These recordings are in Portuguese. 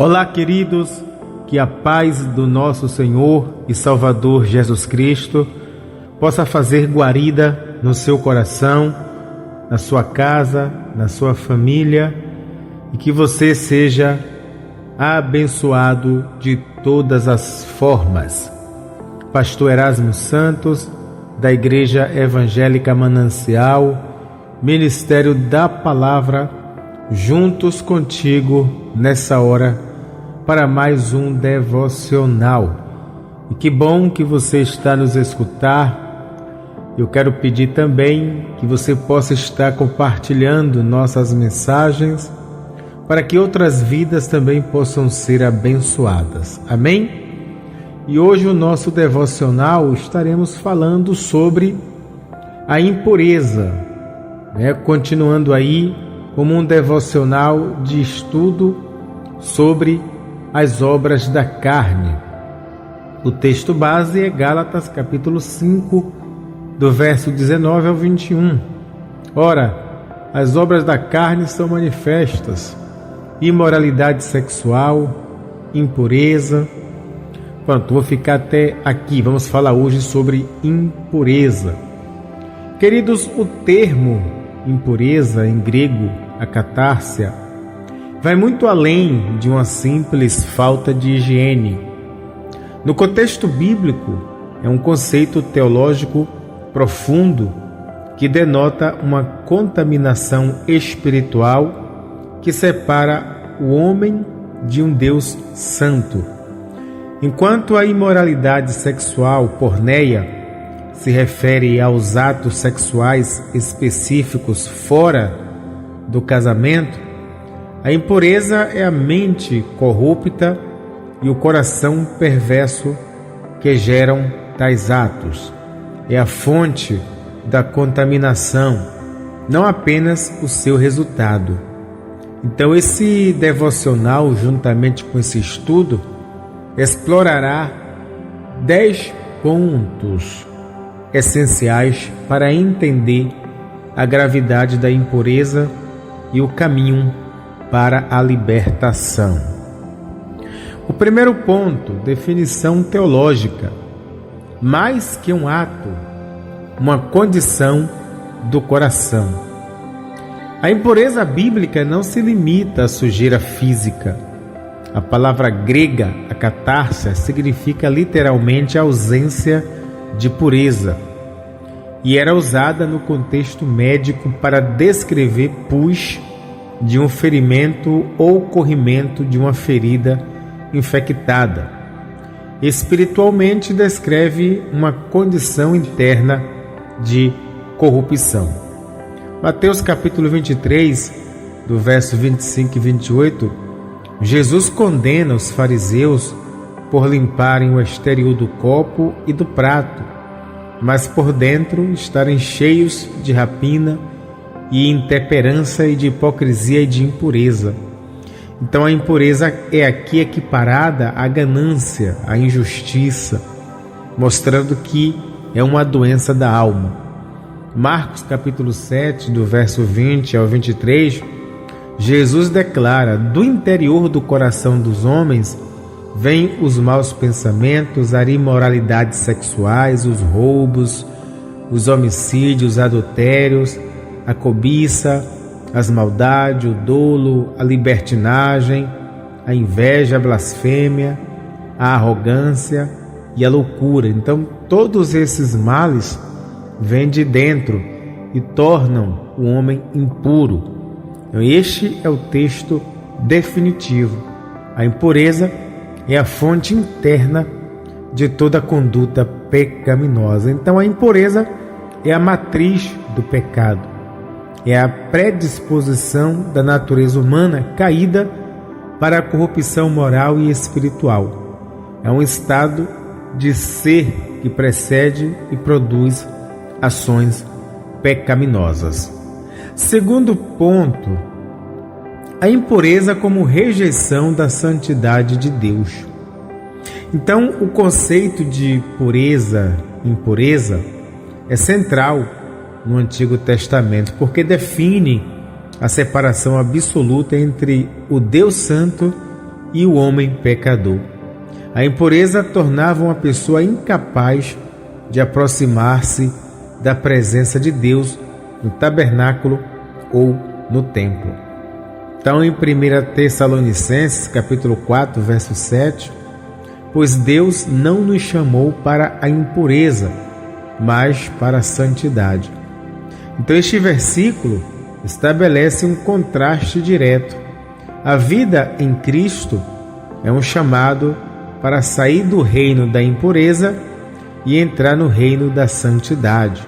Olá, queridos, que a paz do nosso Senhor e Salvador Jesus Cristo possa fazer guarida no seu coração, na sua casa, na sua família, e que você seja abençoado de todas as formas. Pastor Erasmo Santos, da Igreja Evangélica Manancial, Ministério da Palavra, juntos contigo nessa hora para mais um devocional. E que bom que você está nos escutar. Eu quero pedir também que você possa estar compartilhando nossas mensagens para que outras vidas também possam ser abençoadas. Amém? E hoje o nosso devocional estaremos falando sobre a impureza, continuando aí como um devocional de estudo sobre as obras da carne. O texto base é Gálatas capítulo 5, do verso 19 ao 21. Ora, as obras da carne são manifestas: imoralidade sexual, impureza. Pronto, vou ficar até aqui. Vamos falar hoje sobre impureza. Queridos, o termo impureza, em grego, akatársia, vai muito além de uma simples falta de higiene. No contexto bíblico, é um conceito teológico profundo que denota uma contaminação espiritual que separa o homem de um Deus santo. Enquanto a imoralidade sexual, porneia, se refere aos atos sexuais específicos fora do casamento, a impureza é a mente corrupta e o coração perverso que geram tais atos. É a fonte da contaminação, não apenas o seu resultado. Então, esse devocional, juntamente com esse estudo, explorará 10 pontos essenciais para entender a gravidade da impureza e o caminho para a libertação. O primeiro ponto, definição teológica: mais que um ato, uma condição do coração. A impureza bíblica não se limita à sujeira física. A palavra grega, akatársia, significa literalmente ausência de pureza e era usada no contexto médico para descrever pus de um ferimento ou corrimento de uma ferida infectada. Espiritualmente, descreve uma condição interna de corrupção. Mateus capítulo 23, do verso 25 e 28, Jesus condena os fariseus por limparem o exterior do copo e do prato, mas por dentro estarem cheios de rapina e intemperança e de hipocrisia e de impureza. Então a impureza é aqui equiparada à ganância, à injustiça, mostrando que é uma doença da alma. Marcos capítulo 7, do verso 20 ao 23, Jesus declara: do interior do coração dos homens vêm os maus pensamentos, as imoralidades sexuais, os roubos, os homicídios, os adultérios, a cobiça, as maldades, o dolo, a libertinagem, a inveja, a blasfêmia, a arrogância e a loucura. Então, todos esses males vêm de dentro e tornam o homem impuro. Então, este é o texto definitivo. A impureza é a fonte interna de toda conduta pecaminosa. Então, a impureza é a matriz do pecado. É a predisposição da natureza humana caída para a corrupção moral e espiritual. É um estado de ser que precede e produz ações pecaminosas. Segundo ponto, a impureza como rejeição da santidade de Deus. Então, o conceito de pureza, impureza, é central no Antigo Testamento, porque define a separação absoluta entre o Deus Santo e o homem pecador. A impureza tornava uma pessoa incapaz de aproximar-se da presença de Deus no tabernáculo ou no templo. Então, em 1 Tessalonicenses, capítulo 4, verso 7, pois Deus não nos chamou para a impureza, mas para a santidade. Então, este versículo estabelece um contraste direto. A vida em Cristo é um chamado para sair do reino da impureza e entrar no reino da santidade.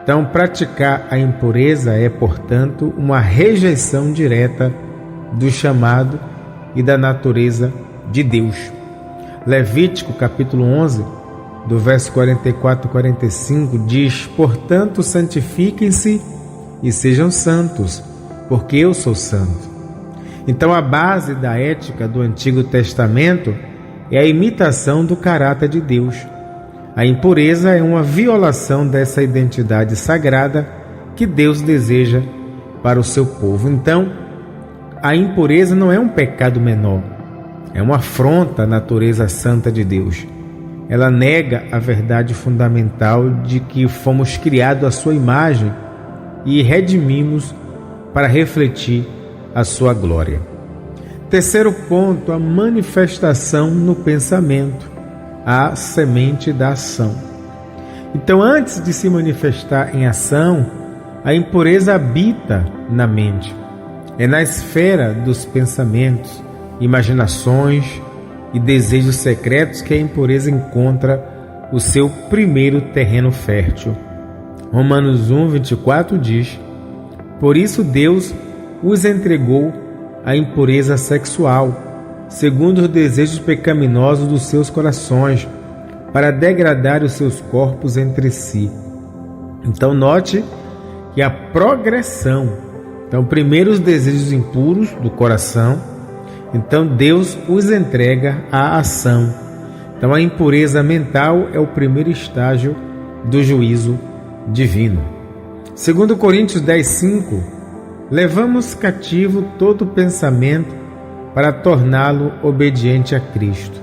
Então, praticar a impureza é, portanto, uma rejeição direta do chamado e da natureza de Deus. Levítico, capítulo 11, do verso 44 e 45, diz: portanto, santifiquem-se e sejam santos, porque eu sou santo. Então, a base da ética do Antigo Testamento é a imitação do caráter de Deus. A impureza é uma violação dessa identidade sagrada que Deus deseja para o seu povo. Então, a impureza não é um pecado menor, é uma afronta à natureza santa de Deus. Ela nega a verdade fundamental de que fomos criados à sua imagem e redimimos para refletir a sua glória. Terceiro ponto, a manifestação no pensamento, a semente da ação. Então, antes de se manifestar em ação, a impureza habita na mente. É na esfera dos pensamentos, imaginações e desejos secretos que a impureza encontra o seu primeiro terreno fértil. Romanos 1, 24 diz: por isso Deus os entregou à impureza sexual, segundo os desejos pecaminosos dos seus corações, para degradar os seus corpos entre si. Então, note que a progressão. Então, primeiro os desejos impuros do coração, então Deus os entrega à ação. Então, a impureza mental é o primeiro estágio do juízo divino. Segundo Coríntios 10, 5, levamos cativo todo pensamento para torná-lo obediente a Cristo.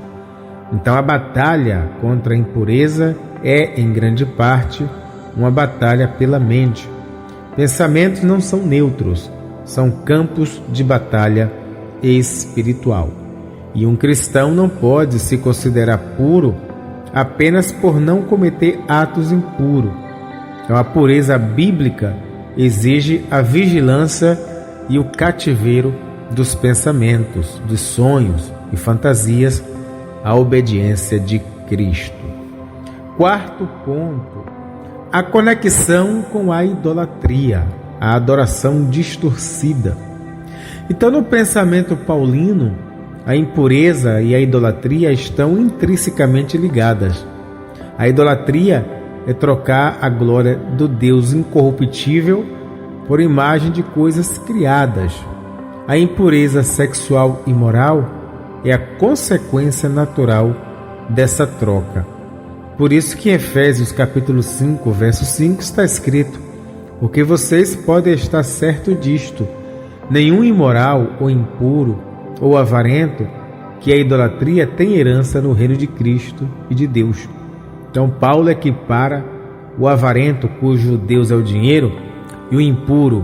Então, a batalha contra a impureza é, em grande parte, uma batalha pela mente. Pensamentos não são neutros, são campos de batalha espiritual. E um cristão não pode se considerar puro apenas por não cometer atos impuros. Então, a pureza bíblica exige a vigilância e o cativeiro dos pensamentos, dos sonhos e fantasias, a obediência de Cristo. Quarto ponto, a conexão com a idolatria, a adoração distorcida. Então, no pensamento paulino, a impureza e a idolatria estão intrinsecamente ligadas. A idolatria é trocar a glória do Deus incorruptível por imagem de coisas criadas. A impureza sexual e moral é a consequência natural dessa troca. Por isso que em Efésios capítulo 5, verso 5 está escrito: porque vocês podem estar certos disto, nenhum imoral ou impuro ou avarento, que a idolatria tem herança no reino de Cristo e de Deus. Então Paulo equipara o avarento, cujo Deus é o dinheiro, e o impuro,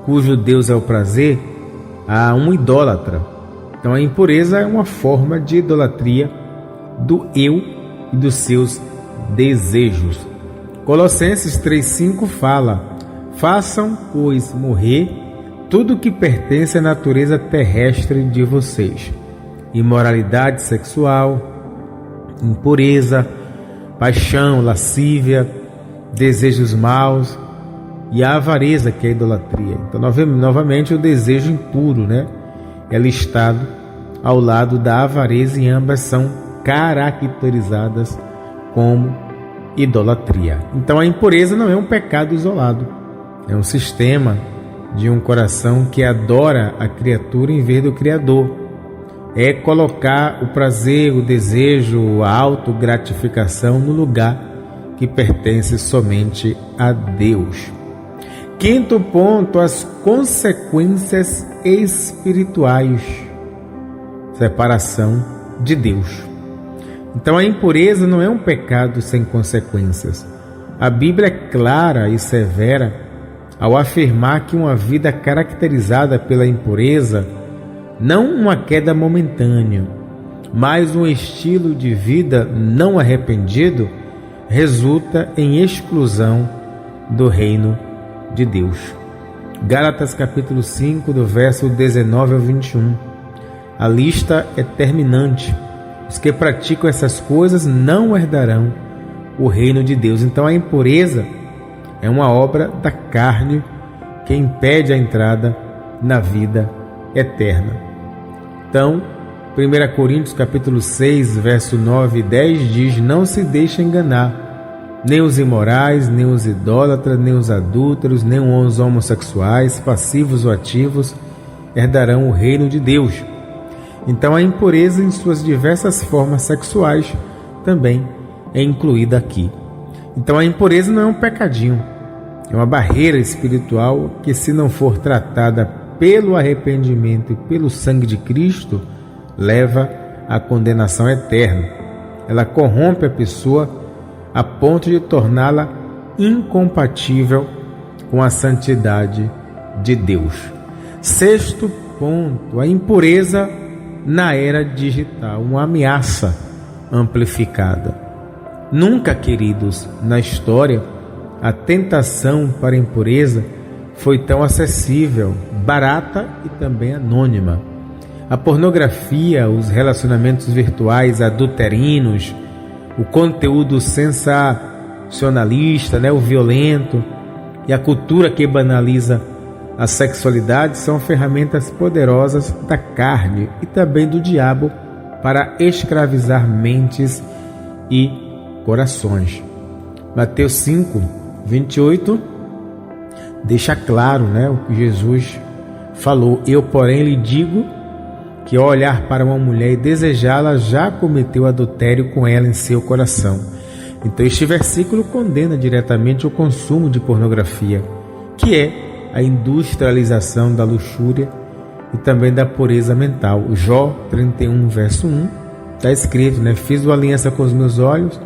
cujo Deus é o prazer, a um idólatra. Então a impureza é uma forma de idolatria do eu e dos seus desejos. Colossenses 3,5 fala: façam, pois, morrer tudo que pertence à natureza terrestre de vocês: imoralidade sexual, impureza, paixão, lascívia, desejos maus e a avareza, que é a idolatria. Então, novamente, o desejo impuro, é listado ao lado da avareza, e ambas são caracterizadas como idolatria. Então, a impureza não é um pecado isolado, é um sistema de um coração que adora a criatura em vez do Criador. É colocar o prazer, o desejo, a autogratificação no lugar que pertence somente a Deus. Quinto ponto, as consequências espirituais. separação de Deus. Então a impureza não é um pecado sem consequências. A Bíblia é clara e severa ao afirmar que uma vida caracterizada pela impureza, não uma queda momentânea, mas um estilo de vida não arrependido, resulta em exclusão do reino de Deus. Gálatas capítulo 5, do verso 19 ao 21. A lista é terminante. Os que praticam essas coisas não herdarão o reino de Deus. Então a impureza é uma obra da carne que impede a entrada na vida eterna. Então, 1 Coríntios capítulo 6, verso 9 e 10 diz: não se deixe enganar, nem os imorais, nem os idólatras, nem os adúlteros, nem os homossexuais, passivos ou ativos, herdarão o reino de Deus. Então a impureza em suas diversas formas sexuais também é incluída aqui. Então a impureza não é um pecadinho, é uma barreira espiritual que, se não for tratada pelo arrependimento e pelo sangue de Cristo, leva à condenação eterna. Ela corrompe a pessoa a ponto de torná-la incompatível com a santidade de Deus. Sexto ponto, a impureza na era digital, uma ameaça amplificada. Nunca, queridos, na história, a tentação para a impureza foi tão acessível, barata e também anônima. A pornografia, os relacionamentos virtuais adulterinos, o conteúdo sensacionalista, o violento e a cultura que banaliza a sexualidade são ferramentas poderosas da carne e também do diabo para escravizar mentes e corações. Mateus 5, 28 deixa claro o que Jesus falou: eu, porém, lhe digo que ao olhar para uma mulher e desejá-la, já cometeu adultério com ela em seu coração. Então este versículo condena diretamente o consumo de pornografia, que é a industrialização da luxúria e também da pureza mental. Jó 31, verso 1, está escrito: fiz uma aliança com os meus olhos,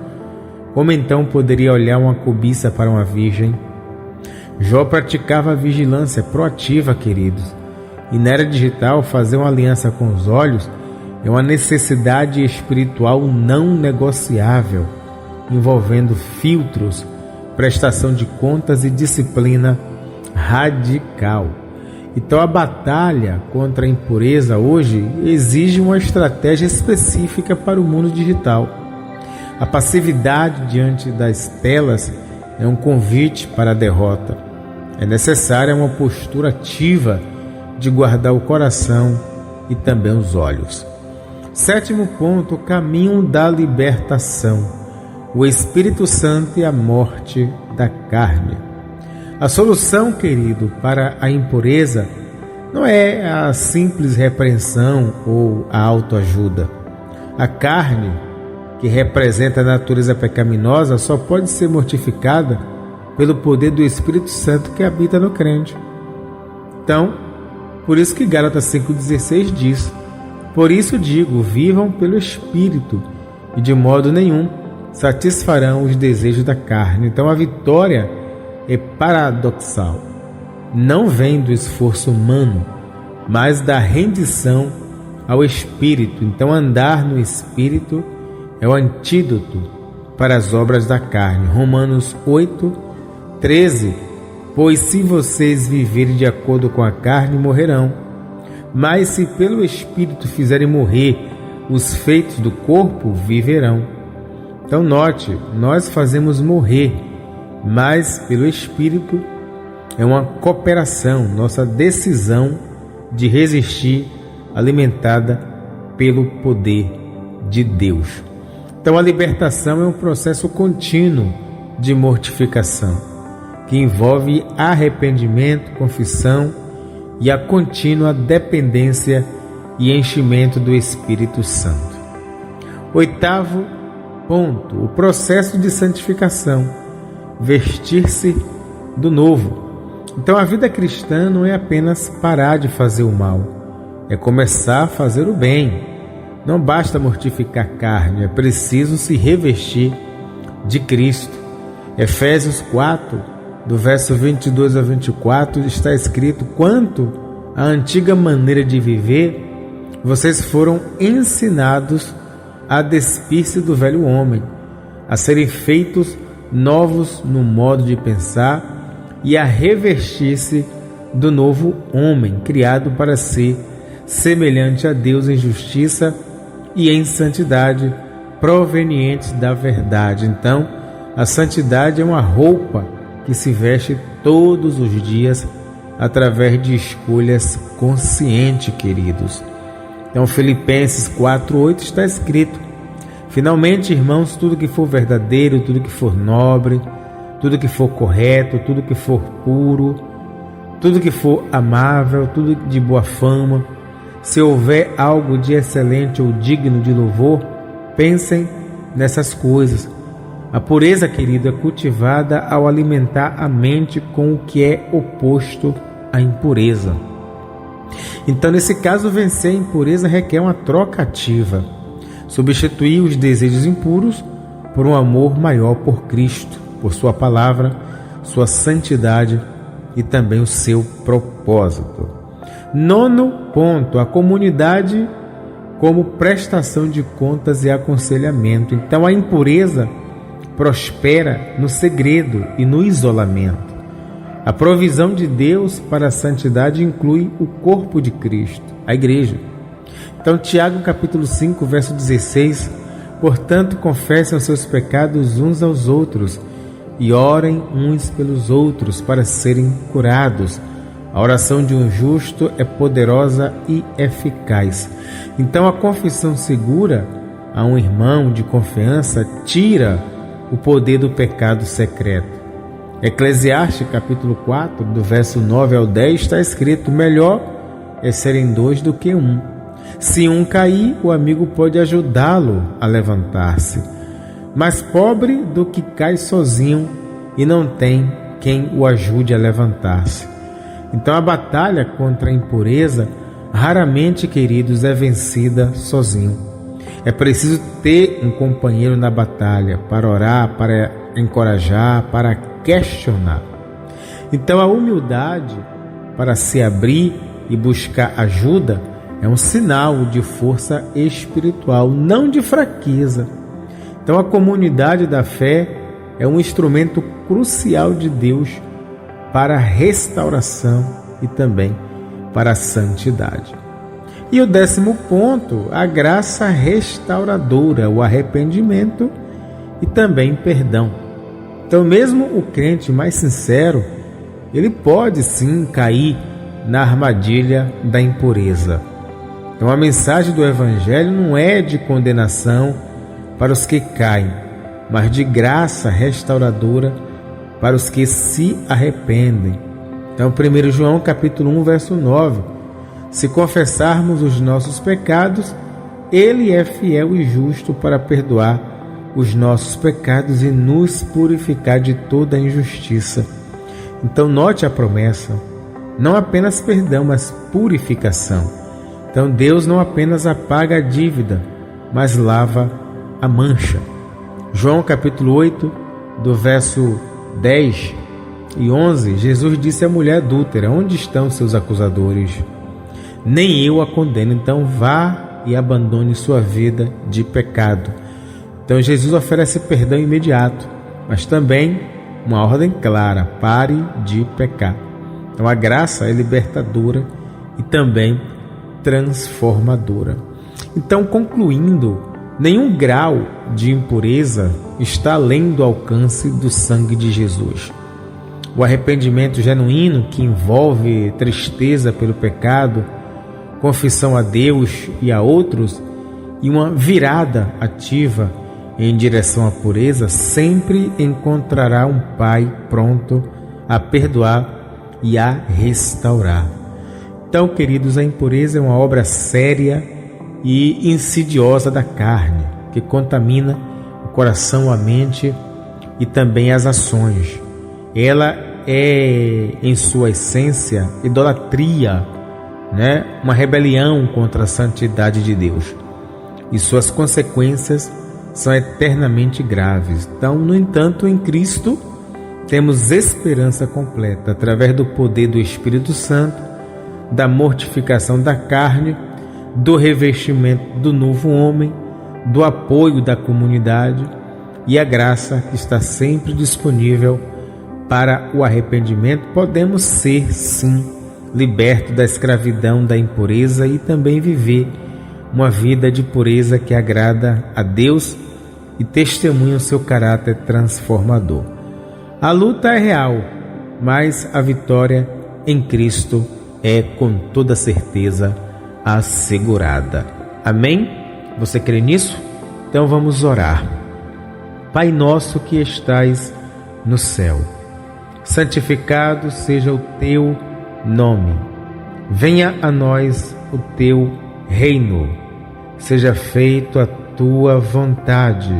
como então poderia olhar uma cobiça para uma virgem? Jó praticava a vigilância proativa, queridos. E na era digital, fazer uma aliança com os olhos é uma necessidade espiritual não negociável, envolvendo filtros, prestação de contas e disciplina radical. Então a batalha contra a impureza hoje exige uma estratégia específica para o mundo digital. A passividade diante das telas é um convite para a derrota. É necessária uma postura ativa de guardar o coração e também os olhos. Sétimo ponto, o caminho da libertação, o Espírito Santo e a morte da carne. A solução, querido, para a impureza não é a simples repreensão ou a autoajuda. A carne, que representa a natureza pecaminosa, só pode ser mortificada pelo poder do Espírito Santo que habita no crente. Então, por isso que Gálatas 5,16 diz: por isso digo, vivam pelo Espírito, e de modo nenhum satisfarão os desejos da carne. Então a vitória é paradoxal. Não vem do esforço humano, mas da rendição ao Espírito. Então andar no Espírito é o antídoto para as obras da carne. Romanos 8, 13. Pois se vocês viverem de acordo com a carne, morrerão. Mas se pelo Espírito fizerem morrer os feitos do corpo, viverão. Então note, nós fazemos morrer, mas pelo Espírito é uma cooperação, nossa decisão de resistir, alimentada pelo poder de Deus. Então a libertação é um processo contínuo de mortificação, que envolve arrependimento, confissão e a contínua dependência e enchimento do Espírito Santo. Oitavo ponto, o processo de santificação, vestir-se do novo. Então a vida cristã não é apenas parar de fazer o mal, é começar a fazer o bem. Não basta mortificar a carne, é preciso se revestir de Cristo. Efésios 4, do verso 22 a 24, está escrito: quanto à antiga maneira de viver, vocês foram ensinados a despir-se do velho homem, a serem feitos novos no modo de pensar e a revestir-se do novo homem, criado para ser semelhante a Deus em justiça e em santidade, provenientes da verdade. Então, a santidade é uma roupa que se veste todos os dias através de escolhas conscientes, queridos. Então, Filipenses 4:8 está escrito: finalmente, irmãos, tudo que for verdadeiro, tudo que for nobre, tudo que for correto, tudo que for puro, tudo que for amável, tudo de boa fama, se houver algo de excelente ou digno de louvor, pensem nessas coisas. A pureza, querido, é cultivada ao alimentar a mente com o que é oposto à impureza. Então, nesse caso, vencer a impureza requer uma troca ativa. Substituir os desejos impuros por um amor maior por Cristo, por sua palavra, sua santidade e também o seu propósito. 9º ponto, a comunidade como prestação de contas e aconselhamento. Então, a impureza prospera no segredo e no isolamento. A provisão de Deus para a santidade inclui o corpo de Cristo, a igreja. Então, Tiago capítulo 5, verso 16: portanto, confessem os seus pecados uns aos outros e orem uns pelos outros para serem curados. A oração de um justo é poderosa e eficaz. Então, a confissão segura a um irmão de confiança tira o poder do pecado secreto. Eclesiastes capítulo 4, do verso 9 ao 10, está escrito: melhor é serem dois do que um. Se um cair, o amigo pode ajudá-lo a levantar-se. Mais pobre do que cai sozinho e não tem quem o ajude a levantar-se. Então, a batalha contra a impureza raramente, queridos, é vencida sozinho. É preciso ter um companheiro na batalha para orar, para encorajar, para questionar. Então, a humildade para se abrir e buscar ajuda é um sinal de força espiritual, não de fraqueza. Então, a comunidade da fé é um instrumento crucial de Deus para a restauração e também para a santidade. E o 10º ponto, a graça restauradora, o arrependimento e também perdão. Então, mesmo o crente mais sincero, ele pode sim cair na armadilha da impureza. Então, a mensagem do Evangelho não é de condenação para os que caem, mas de graça restauradora para os que se arrependem. Então, 1 João capítulo 1, verso 9: se confessarmos os nossos pecados, Ele é fiel e justo para perdoar os nossos pecados e nos purificar de toda injustiça. Então, note a promessa: não apenas perdão, mas purificação. Então, Deus não apenas apaga a dívida, mas lava a mancha. João capítulo 8, do verso 10 e 11, Jesus disse à mulher adúltera: onde estão seus acusadores? Nem eu a condeno, então vá e abandone sua vida de pecado. Então, Jesus oferece perdão imediato, mas também uma ordem clara: pare de pecar. Então, a graça é libertadora e também transformadora. Então, concluindo, nenhum grau de impureza está além do alcance do sangue de Jesus. O arrependimento genuíno, que envolve tristeza pelo pecado, confissão a Deus e a outros e uma virada ativa em direção à pureza, sempre encontrará um Pai pronto a perdoar e a restaurar. Então, queridos, a impureza é uma obra séria e insidiosa da carne, que contamina o coração, a mente e também as ações. Ela é, em sua essência, idolatria, uma rebelião contra a santidade de Deus. e suas consequências são eternamente graves. Então, no entanto, em Cristo temos esperança completa através do poder do Espírito Santo, da mortificação da carne, do revestimento do novo homem, do apoio da comunidade e a graça que está sempre disponível para o arrependimento. Podemos ser, sim, libertos da escravidão da impureza e também viver uma vida de pureza que agrada a Deus e testemunha o seu caráter transformador. A luta é real, mas a vitória em Cristo é com toda certeza assegurada. Amém? Você crê nisso? Então vamos orar. Pai nosso que estais no céu, santificado seja o teu nome. Venha a nós o teu reino. Seja feita a tua vontade,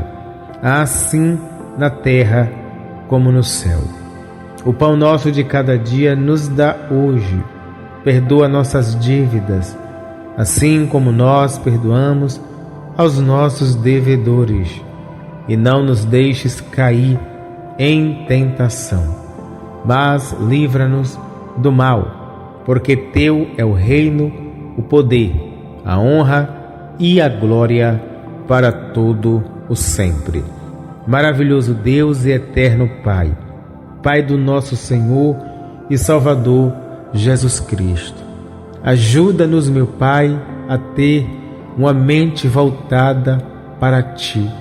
assim na terra como no céu. O pão nosso de cada dia nos dá hoje. Perdoa nossas dívidas, assim como nós perdoamos aos nossos devedores. E não nos deixes cair em tentação, mas livra-nos do mal, porque teu é o reino, o poder, a honra e a glória para todo o sempre. Maravilhoso Deus e eterno Pai, Pai do nosso Senhor e Salvador Jesus Cristo, ajuda-nos, meu Pai, a ter uma mente voltada para Ti,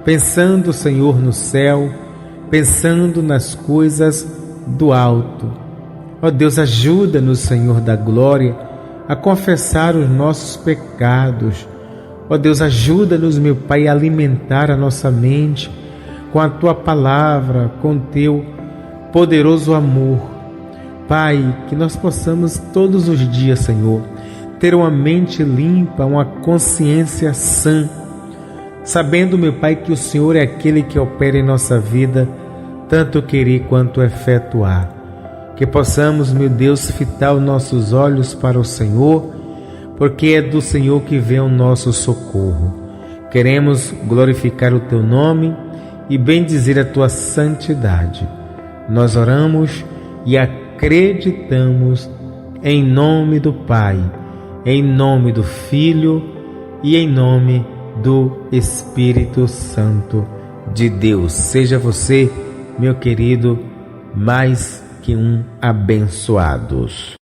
pensando, Senhor, no céu, pensando nas coisas do alto. Ó Deus, ajuda-nos, Senhor da glória, a confessar os nossos pecados. Ó Deus, ajuda-nos, meu Pai, a alimentar a nossa mente com a Tua palavra, com Teu poderoso amor. Pai, que nós possamos todos os dias, Senhor, ter uma mente limpa, uma consciência sã, sabendo, meu Pai, que o Senhor é aquele que opera em nossa vida, tanto querer quanto efetuar. Que possamos, meu Deus, fitar os nossos olhos para o Senhor, porque é do Senhor que vem o nosso socorro. Queremos glorificar o Teu nome e bendizer a Tua santidade. Nós oramos e acreditamos em nome do Pai, em nome do Filho e em nome do Espírito Santo de Deus. Seja você, meu querido, mais que um abençoado.